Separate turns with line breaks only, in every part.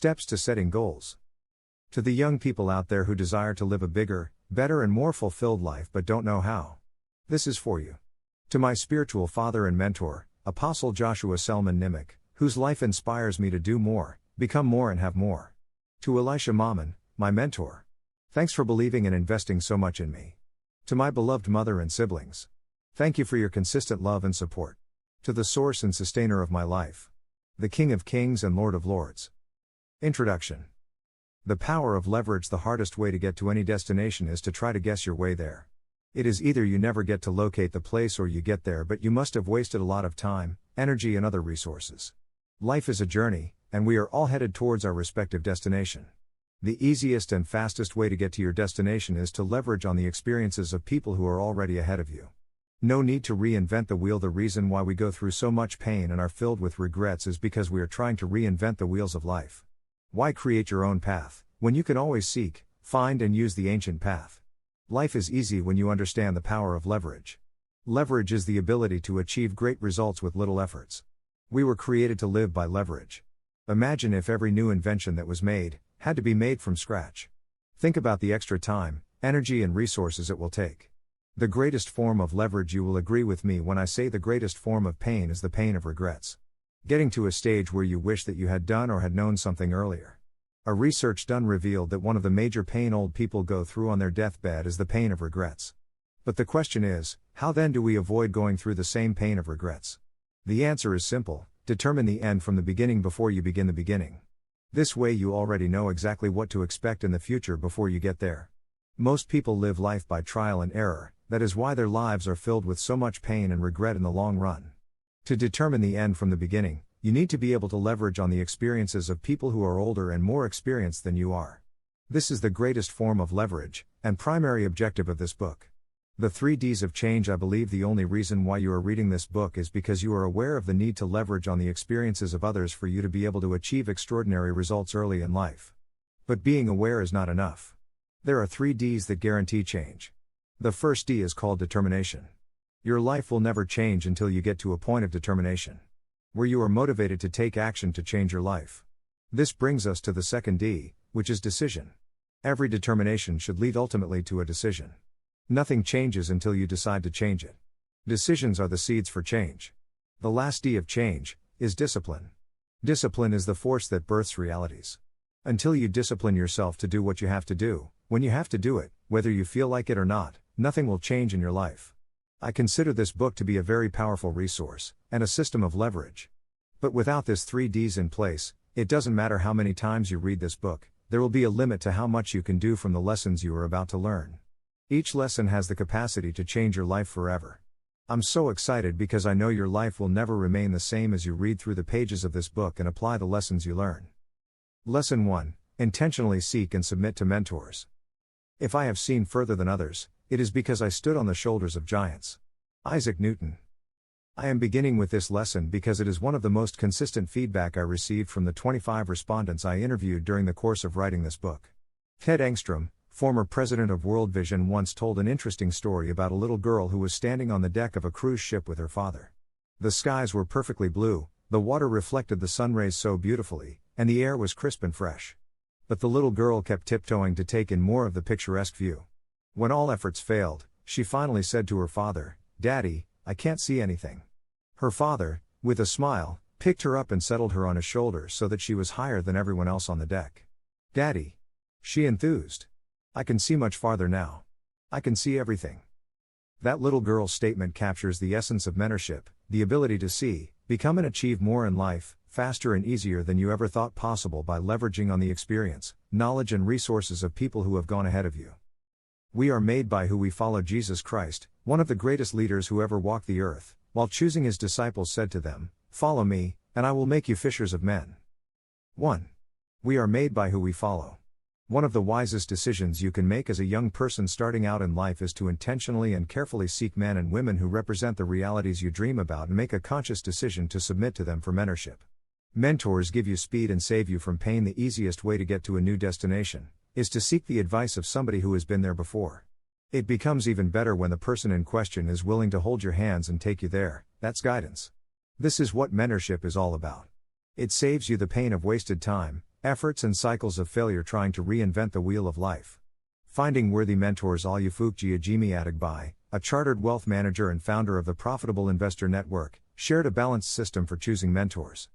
Steps to setting goals. To the young people out there who desire to live a bigger, better and more fulfilled life but don't know how, this is for you. To my spiritual father and mentor, Apostle Joshua Selman Nimick, whose life inspires me to do more, become more and have more. To Elisha Mammon, my mentor. Thanks for believing and investing so much in me. To my beloved mother and siblings. Thank you for your consistent love and support. To the source and sustainer of my life. The King of Kings and Lord of Lords. Introduction. The power of leverage. The hardest way to get to any destination is to try to guess your way there. It is either you never get to locate the place or you get there but you must have wasted a lot of time, energy and other resources. Life is a journey, and we are all headed towards our respective destination. The easiest and fastest way to get to your destination is to leverage on the experiences of people who are already ahead of you. No need to reinvent the wheel. The reason why we go through so much pain and are filled with regrets is because we are trying to reinvent the wheels of life. Why create your own path, when you can always seek, find and use the ancient path? Life is easy when you understand the power of leverage. Leverage is the ability to achieve great results with little efforts. We were created to live by leverage. Imagine if every new invention that was made, had to be made from scratch. Think about the extra time, energy and resources it will take. The greatest form of leverage. You will agree with me when I say the greatest form of pain is the pain of regrets. Getting to a stage where you wish that you had done or had known something earlier. A research done revealed that one of the major pain old people go through on their deathbed is the pain of regrets. But the question is, how then do we avoid going through the same pain of regrets? The answer is simple: determine the end from the beginning before you begin the beginning. This way you already know exactly what to expect in the future before you get there. Most people live life by trial and error, that is why their lives are filled with so much pain and regret in the long run. To determine the end from the beginning, you need to be able to leverage on the experiences of people who are older and more experienced than you are. This is the greatest form of leverage, and primary objective of this book. The 3 Ds of change. I believe the only reason why you are reading this book is because you are aware of the need to leverage on the experiences of others for you to be able to achieve extraordinary results early in life. But being aware is not enough. There are 3 Ds that guarantee change. The first D is called determination. Your life will never change until you get to a point of determination, where you are motivated to take action to change your life. This brings us to the second D, which is decision. Every determination should lead ultimately to a decision. Nothing changes until you decide to change it. Decisions are the seeds for change. The last D of change is discipline. Discipline is the force that births realities. Until you discipline yourself to do what you have to do, when you have to do it, whether you feel like it or not, nothing will change in your life. I consider this book to be a very powerful resource, and a system of leverage. But without this 3 Ds in place, it doesn't matter how many times you read this book, there will be a limit to how much you can do from the lessons you are about to learn. Each lesson has the capacity to change your life forever. I'm so excited because I know your life will never remain the same as you read through the pages of this book and apply the lessons you learn. Lesson 1. Intentionally seek and submit to mentors. If I have seen further than others, it is because I stood on the shoulders of giants. Isaac Newton. I am beginning with this lesson because it is one of the most consistent feedback I received from the 25 respondents I interviewed during the course of writing this book. Ted Engstrom, former president of World Vision, once told an interesting story about a little girl who was standing on the deck of a cruise ship with her father. The skies were perfectly blue, the water reflected the sun rays so beautifully, and the air was crisp and fresh. But the little girl kept tiptoeing to take in more of the picturesque view. When all efforts failed, she finally said to her father, "Daddy, I can't see anything." Her father, with a smile, picked her up and settled her on his shoulder so that she was higher than everyone else on the deck. "Daddy," she enthused, "I can see much farther now. I can see everything." That little girl's statement captures the essence of mentorship, the ability to see, become and achieve more in life, faster and easier than you ever thought possible by leveraging on the experience, knowledge and resources of people who have gone ahead of you. We are made by who we follow. Jesus Christ, one of the greatest leaders who ever walked the earth, while choosing his disciples said to them, "Follow me, and I will make you fishers of men." 1. We are made by who we follow. One of the wisest decisions you can make as a young person starting out in life is to intentionally and carefully seek men and women who represent the realities you dream about and make a conscious decision to submit to them for mentorship. Mentors give you speed and save you from pain. The easiest way to get to a new destination is to seek the advice of somebody who has been there before. It becomes even better when the person in question is willing to hold your hands and take you there. That's guidance. This is what mentorship is all about. It saves you the pain of wasted time, efforts and cycles of failure trying to reinvent the wheel of life. Finding worthy mentors. Olufukji Ajimi Adegbai, a chartered wealth manager and founder of the Profitable Investor Network, shared a balanced system for choosing mentors.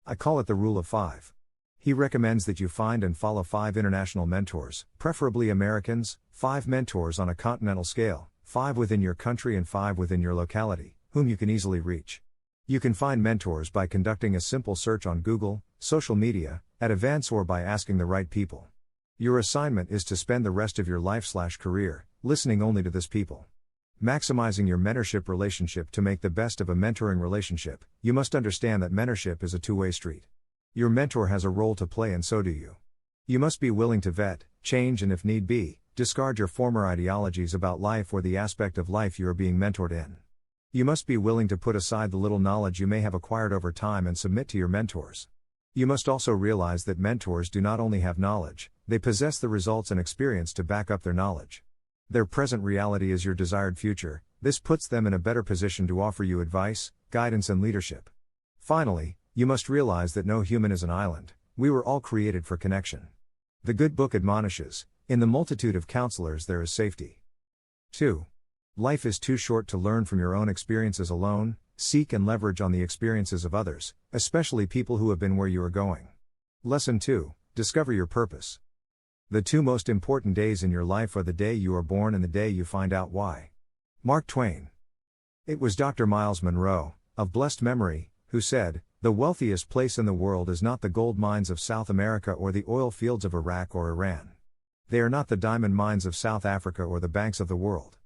I call it the Rule of 5. He recommends that you find and follow 5 international mentors, preferably Americans, 5 mentors on a continental scale, 5 within your country and 5 within your locality, whom you can easily reach. You can find mentors by conducting a simple search on Google, social media, at events, or by asking the right people. Your assignment is to spend the rest of your life/career listening only to this people. Maximizing your mentorship relationship. To make the best of a mentoring relationship, you must understand that mentorship is a two-way street. Your mentor has a role to play and so do you. You must be willing to vet, change, and if need be, discard your former ideologies about life or the aspect of life you are being mentored in. You must be willing to put aside the little knowledge you may have acquired over time and submit to your mentors. You must also realize that mentors do not only have knowledge, they possess the results and experience to back up their knowledge. Their present reality is your desired future. This puts them in a better position to offer you advice, guidance, and leadership. Finally, you must realize that no human is an island. We were all created for connection. The good book admonishes, in the multitude of counselors there is safety. 2. Life is too short to learn from your own experiences alone. Seek and leverage on the experiences of others, especially people who have been where you are going. Lesson 2. Discover your purpose. The 2 most important days in your life are the day you are born and the day you find out why. Mark Twain. It was Dr. Miles Monroe, of blessed memory, who said, "The wealthiest place in the world is not the gold mines of South America or the oil fields of Iraq or Iran. They are not the diamond mines of South Africa or the banks of the world.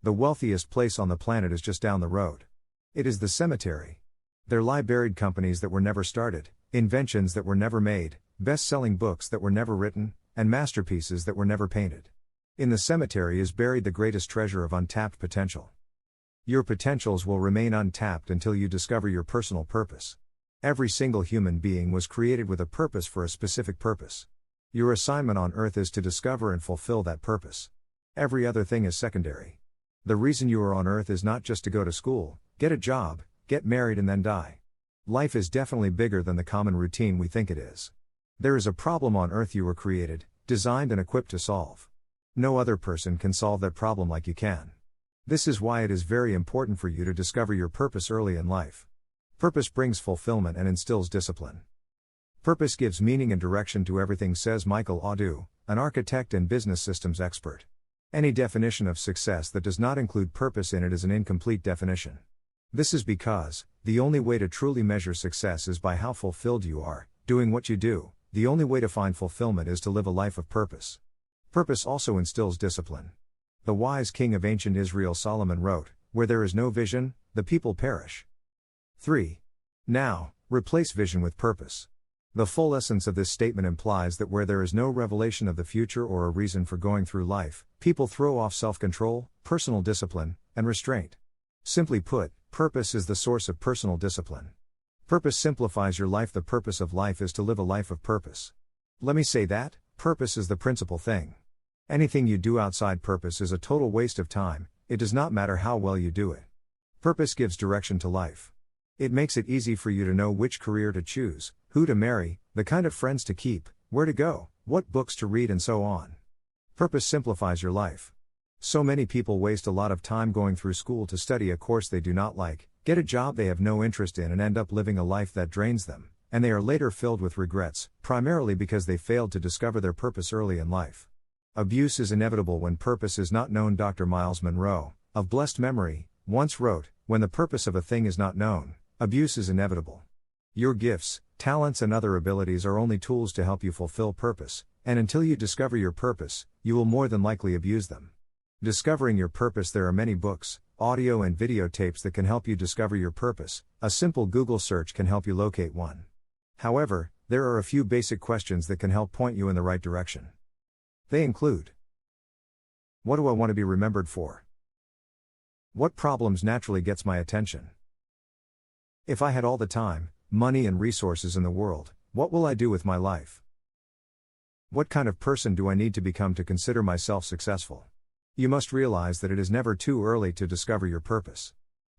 The wealthiest place on the planet is just down the road. It is the cemetery. There lie buried companies that were never started, inventions that were never made, best-selling books that were never written, and masterpieces that were never painted. In the cemetery is buried the greatest treasure of untapped potential." Your potentials will remain untapped until you discover your personal purpose. Every single human being was created with a purpose for a specific purpose. Your assignment on earth is to discover and fulfill that purpose. Every other thing is secondary. The reason you are on earth is not just to go to school, get a job, get married, and then die. Life is definitely bigger than the common routine we think it is. There is a problem on earth you were created, designed, and equipped to solve. No other person can solve that problem like you can. This is why it is very important for you to discover your purpose early in life. Purpose brings fulfillment and instills discipline. Purpose gives meaning and direction to everything, says Michael Audu, an architect and business systems expert. Any definition of success that does not include purpose in it is an incomplete definition. This is because, the only way to truly measure success is by how fulfilled you are, doing what you do. The only way to find fulfillment is to live a life of purpose. Purpose also instills discipline. The wise king of ancient Israel Solomon wrote, "Where there is no vision, the people perish." 3. Now, replace vision with purpose. The full essence of this statement implies that where there is no revelation of the future or a reason for going through life, people throw off self-control, personal discipline, and restraint. Simply put, purpose is the source of personal discipline. Purpose simplifies your life. The purpose of life is to live a life of purpose. Let me say that, purpose is the principal thing. Anything you do outside purpose is a total waste of time. It does not matter how well you do it. Purpose gives direction to life. It makes it easy for you to know which career to choose, who to marry, the kind of friends to keep, where to go, what books to read, and so on. Purpose simplifies your life. So many people waste a lot of time going through school to study a course they do not like, get a job they have no interest in, and end up living a life that drains them, and they are later filled with regrets, primarily because they failed to discover their purpose early in life. Abuse is inevitable when purpose is not known. Dr. Miles Monroe, of blessed memory, once wrote, "When the purpose of a thing is not known, abuse is inevitable." Your gifts, talents, and other abilities are only tools to help you fulfill purpose, and until you discover your purpose, you will more than likely abuse them. Discovering your purpose. There are many books, audio, and videotapes that can help you discover your purpose. A simple Google search can help you locate one. However, there are a few basic questions that can help point you in the right direction. They include: what do I want to be remembered for? What problems naturally gets my attention? If I had all the time, money, and resources in the world, what will I do with my life? What kind of person do I need to become to consider myself successful? You must realize that it is never too early to discover your purpose.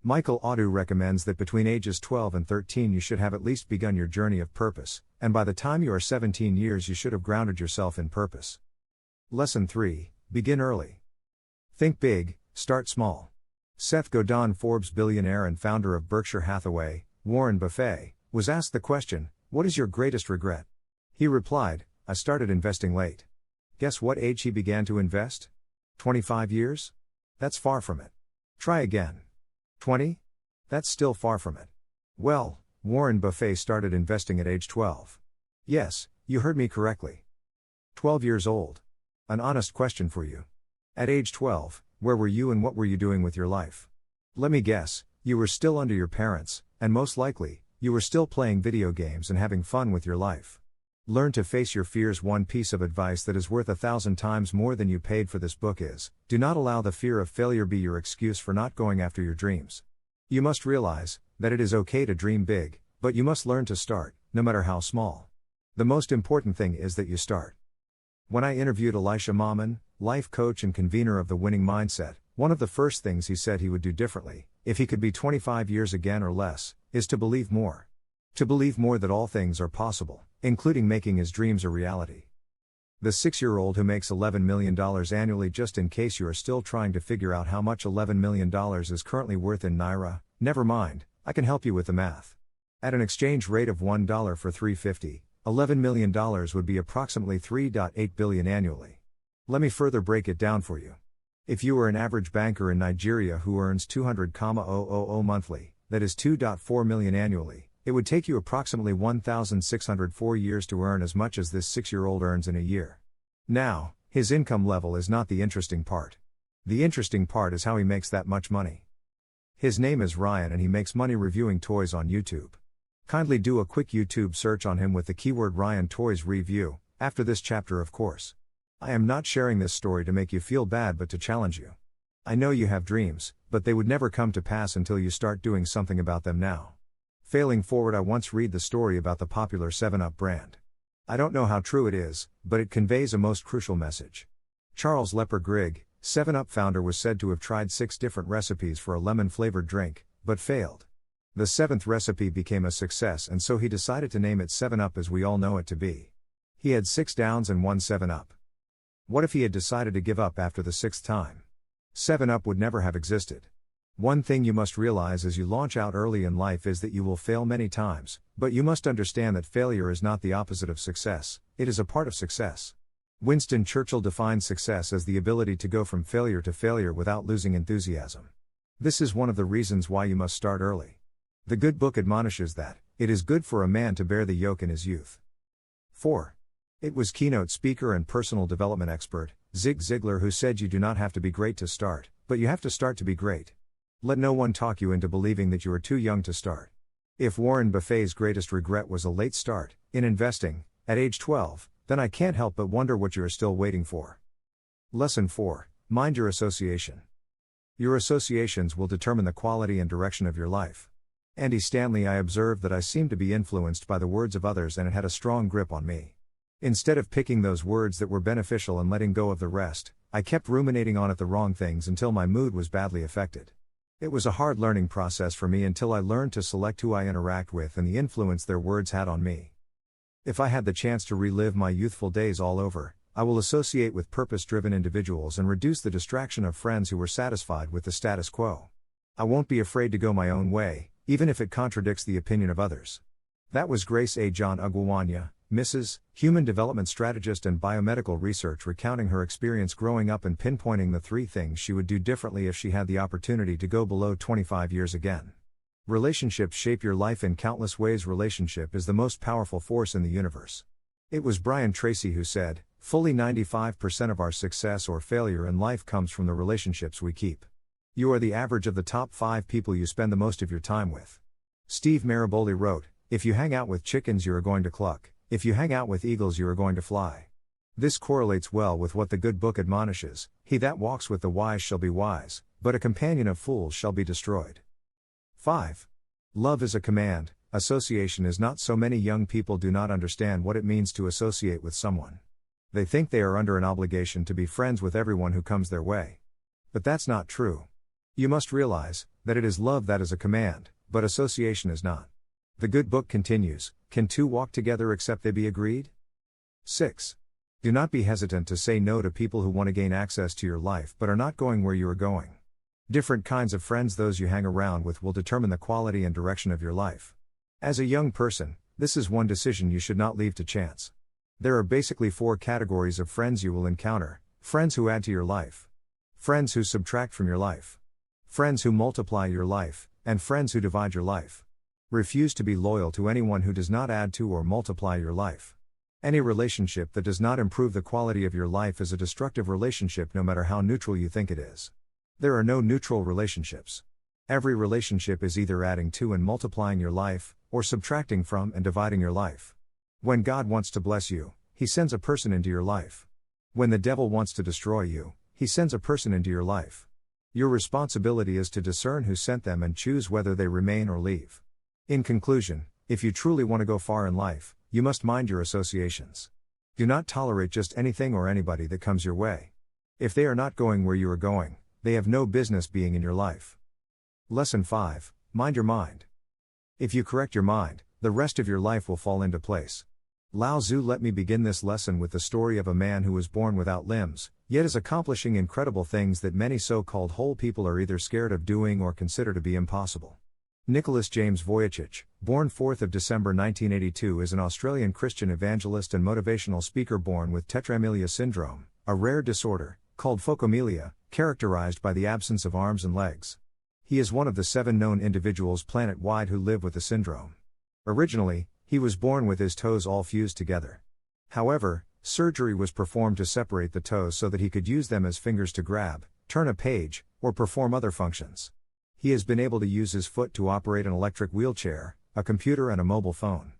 Michael Audu recommends that between ages 12 and 13 you should have at least begun your journey of purpose, and by the time you are 17 years you should have grounded yourself in purpose. Lesson 3, begin early. Think big, start small. Seth Godin, Forbes billionaire and founder of Berkshire Hathaway, Warren Buffett, was asked the question, "What is your greatest regret?" He replied, "I started investing late." Guess what age he began to invest? 25 years? That's far from it. Try again. 20? That's still far from it. Well, Warren Buffett started investing at age 12. Yes, you heard me correctly. 12 years old. An honest question for you. At age 12, where were you and what were you doing with your life? Let me guess, you were still under your parents, and most likely, you were still playing video games and having fun with your life. Learn to face your fears. One piece of advice that is worth 1,000 times more than you paid for this book is, do not allow the fear of failure be your excuse for not going after your dreams. You must realize that it is okay to dream big, but you must learn to start, no matter how small. The most important thing is that you start. When I interviewed Elisha Mauman, life coach and convener of the Winning Mindset, one of the first things he said he would do differently, if he could be 25 years again or less, is to believe more. To believe more that all things are possible, including making his dreams a reality. The 6-year-old who makes $11 million annually, just in case you are still trying to figure out how much $11 million is currently worth in Naira, never mind, I can help you with the math. At an exchange rate of $1 for $3.50, $11 million would be approximately $3.8 billion annually. Let me further break it down for you. If you were an average banker in Nigeria who earns 200,000 monthly, that is $2.4 million annually, it would take you approximately 1,604 years to earn as much as this 6-year-old earns in a year. Now, his income level is not the interesting part. The interesting part is how he makes that much money. His name is Ryan and he makes money reviewing toys on YouTube. Kindly do a quick YouTube search on him with the keyword Ryan Toys Review, after this chapter of course. I am not sharing this story to make you feel bad but to challenge you. I know you have dreams, but they would never come to pass until you start doing something about them now. Failing forward, I once read the story about the popular 7-Up brand. I don't know how true it is, but it conveys a most crucial message. Charles Lepper Grigg, 7-Up founder, was said to have tried 6 different recipes for a lemon-flavored drink, but failed. The 7th recipe became a success and so he decided to name it 7-Up as we all know it to be. He had 6 downs and 1 7-Up. What if he had decided to give up after the 6th time? 7-Up would never have existed. One thing you must realize as you launch out early in life is that you will fail many times, but you must understand that failure is not the opposite of success, it is a part of success. Winston Churchill defined success as the ability to go from failure to failure without losing enthusiasm. This is one of the reasons why you must start early. The good book admonishes that it is good for a man to bear the yoke in his youth. 4. It was keynote speaker and personal development expert, Zig Ziglar, who said you do not have to be great to start, but you have to start to be great. Let no one talk you into believing that you are too young to start. If Warren Buffett's greatest regret was a late start in investing, at age 12, then I can't help but wonder what you are still waiting for. Lesson 4, mind your association. Your associations will determine the quality and direction of your life. Andy Stanley: I observed that I seemed to be influenced by the words of others and it had a strong grip on me. Instead of picking those words that were beneficial and letting go of the rest, I kept ruminating on the wrong things until my mood was badly affected. It was a hard learning process for me until I learned to select who I interact with and the influence their words had on me. If I had the chance to relive my youthful days all over, I will associate with purpose-driven individuals and reduce the distraction of friends who were satisfied with the status quo. I won't be afraid to go my own way, even if it contradicts the opinion of others. That was Grace A. John Ugwuanya, Mrs., human development strategist and biomedical research, recounting her experience growing up and pinpointing the 3 things she would do differently if she had the opportunity to go below 25 years again. Relationships shape your life in countless ways. Relationship is the most powerful force in the universe. It was Brian Tracy who said, fully 95% of our success or failure in life comes from the relationships we keep. You are the average of the top 5 people you spend the most of your time with. Steve Maraboli wrote, if you hang out with chickens you are going to cluck. If you hang out with eagles you are going to fly. This correlates well with what the good book admonishes: he that walks with the wise shall be wise, but a companion of fools shall be destroyed. 5. Love is a command, association is not. So many young people do not understand what it means to associate with someone. They think they are under an obligation to be friends with everyone who comes their way. But that's not true. You must realize that it is love that is a command, but association is not. The good book continues, can two walk together except they be agreed? 6. Do not be hesitant to say no to people who want to gain access to your life but are not going where you are going. Different kinds of friends those you hang around with will determine the quality and direction of your life. As a young person, this is one decision you should not leave to chance. There are basically 4 categories of friends you will encounter: friends who add to your life, friends who subtract from your life, friends who multiply your life, and friends who divide your life. Refuse to be loyal to anyone who does not add to or multiply your life. Any relationship that does not improve the quality of your life is a destructive relationship, no matter how neutral you think it is. There are no neutral relationships. Every relationship is either adding to and multiplying your life, or subtracting from and dividing your life. When God wants to bless you, He sends a person into your life. When the devil wants to destroy you, he sends a person into your life. Your responsibility is to discern who sent them and choose whether they remain or leave. In conclusion, if you truly want to go far in life, you must mind your associations. Do not tolerate just anything or anybody that comes your way. If they are not going where you are going, they have no business being in your life. Lesson 5, mind your mind. If you correct your mind, the rest of your life will fall into place. Lao Tzu. Let me begin this lesson with the story of a man who was born without limbs, yet is accomplishing incredible things that many so-called whole people are either scared of doing or consider to be impossible. Nicholas James Vujicic, born 4th of December 1982, is an Australian Christian evangelist and motivational speaker born with tetraamelia syndrome, a rare disorder, called phocomelia, characterized by the absence of arms and legs. He is one of the 7 known individuals planet-wide who live with the syndrome. Originally, he was born with his toes all fused together. However, surgery was performed to separate the toes so that he could use them as fingers to grab, turn a page, or perform other functions. He has been able to use his foot to operate an electric wheelchair, a computer and a mobile phone.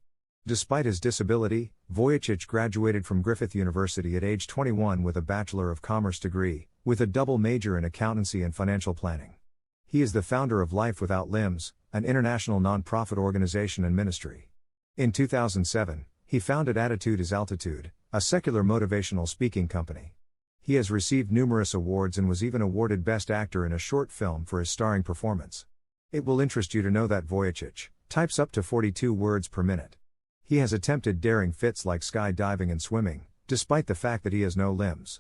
Despite his disability, Vujicic graduated from Griffith University at age 21 with a Bachelor of Commerce degree, with a double major in accountancy and financial planning. He is the founder of Life Without Limbs, an international non-profit organization and ministry. In 2007, he founded Attitude is Altitude, a secular motivational speaking company. He has received numerous awards and was even awarded Best Actor in a short film for his starring performance. It will interest you to know that Vujicic types up to 42 words per minute. He has attempted daring feats like skydiving and swimming, despite the fact that he has no limbs.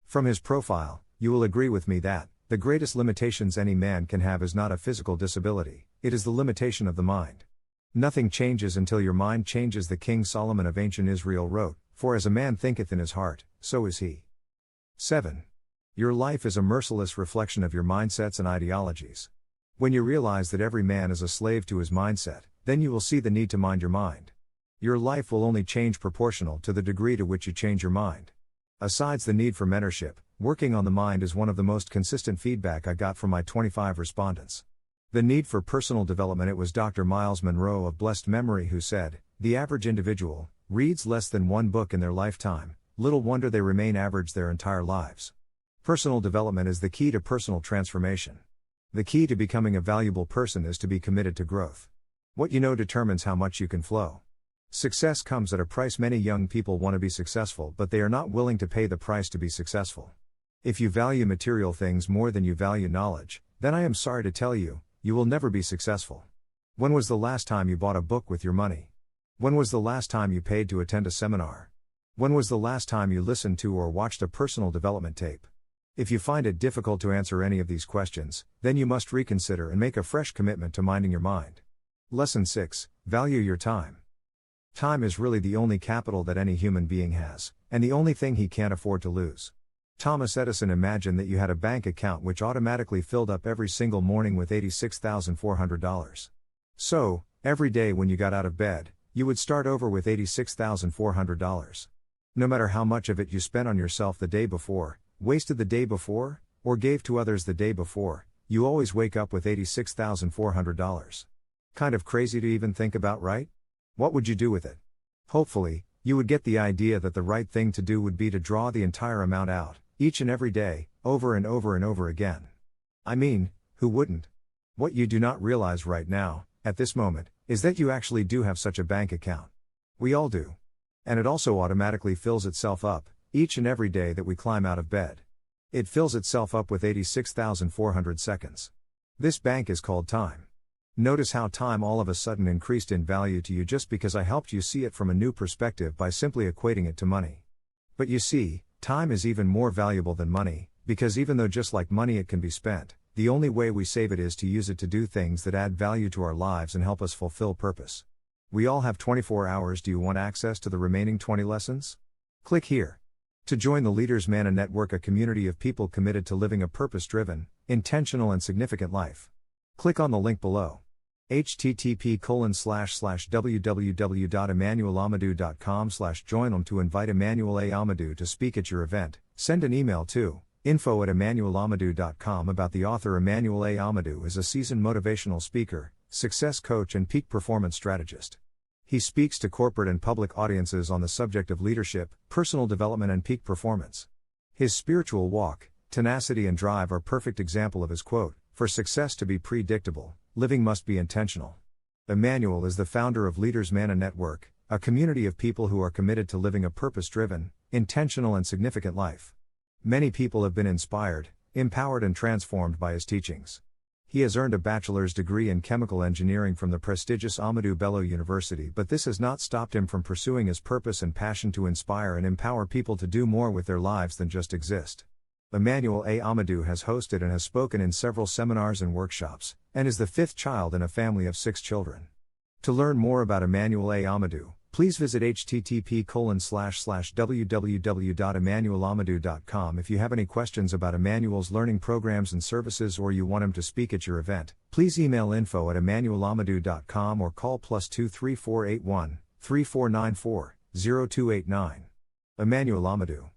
From his profile, you will agree with me that the greatest limitations any man can have is not a physical disability, it is the limitation of the mind. Nothing changes until your mind changes. The King Solomon of ancient Israel wrote, "For as a man thinketh in his heart, so is he." 7. Your life is a merciless reflection of your mindsets and ideologies. When you realize that every man is a slave to his mindset, then you will see the need to mind your mind. Your life will only change proportional to the degree to which you change your mind. Asides the need for mentorship, working on the mind is one of the most consistent feedback I got from my 25 respondents. The need for personal development. It was Dr. Miles Monroe of blessed memory who said, "The average individual reads less than 1 book in their lifetime. Little wonder they remain average their entire lives." Personal development is the key to personal transformation. The key to becoming a valuable person is to be committed to growth. What you know determines how much you can flow. Success comes at a price. Many young people want to be successful, but they are not willing to pay the price to be successful. If you value material things more than you value knowledge, then I am sorry to tell you, you will never be successful. When was the last time you bought a book with your money? When was the last time you paid to attend a seminar? When was the last time you listened to or watched a personal development tape? If you find it difficult to answer any of these questions, then you must reconsider and make a fresh commitment to minding your mind. Lesson 6, value your time. Time is really the only capital that any human being has, and the only thing he can't afford to lose. Thomas Edison imagined that you had a bank account which automatically filled up every single morning with $86,400. So, every day when you got out of bed, you would start over with $86,400. No matter how much of it you spent on yourself the day before, wasted the day before, or gave to others the day before, you always wake up with $86,400. Kind of crazy to even think about, right? What would you do with it? Hopefully, you would get the idea that the right thing to do would be to draw the entire amount out, each and every day, over and over and over again. I mean, who wouldn't? What you do not realize right now, at this moment, is that you actually do have such a bank account. We all do. And it also automatically fills itself up, each and every day that we climb out of bed. It fills itself up with 86,400 seconds. This bank is called time. Notice how time all of a sudden increased in value to you just because I helped you see it from a new perspective by simply equating it to money. But you see, time is even more valuable than money, because even though just like money it can be spent, the only way we save it is to use it to do things that add value to our lives and help us fulfill purpose. We all have 24 hours. Do you want access to the remaining 20 lessons? Click here. To join the Leaders Manna Network, a community of people committed to living a purpose-driven, intentional and significant life. Click on the link below. http://www.emmanuelamadou.com/join to invite Emmanuel A. Amadou to speak at your event. Send an email to info@emmanuelamadou.com about the author. Emmanuel A. Amadou is a seasoned motivational speaker, success coach and peak performance strategist. He speaks to corporate and public audiences on the subject of leadership, personal development and peak performance. His spiritual walk, tenacity and drive are perfect example of his quote, "For success to be predictable, living must be intentional." Emmanuel is the founder of Leaders Manna Network, a community of people who are committed to living a purpose-driven, intentional and significant life. Many people have been inspired, empowered and transformed by his teachings. He has earned a bachelor's degree in chemical engineering from the prestigious Ahmadu Bello University, but this has not stopped him from pursuing his purpose and passion to inspire and empower people to do more with their lives than just exist. Emmanuel A. Amadou has hosted and has spoken in several seminars and workshops, and is the fifth child in a family of 6 children. To learn more about Emmanuel A. Amadou, please visit http://www.emmanuelamadou.com. If you have any questions about Emmanuel's learning programs and services or you want him to speak at your event, please email info@emmanuelamadou.com or call +23481 3494 0289. Emmanuel Amadou.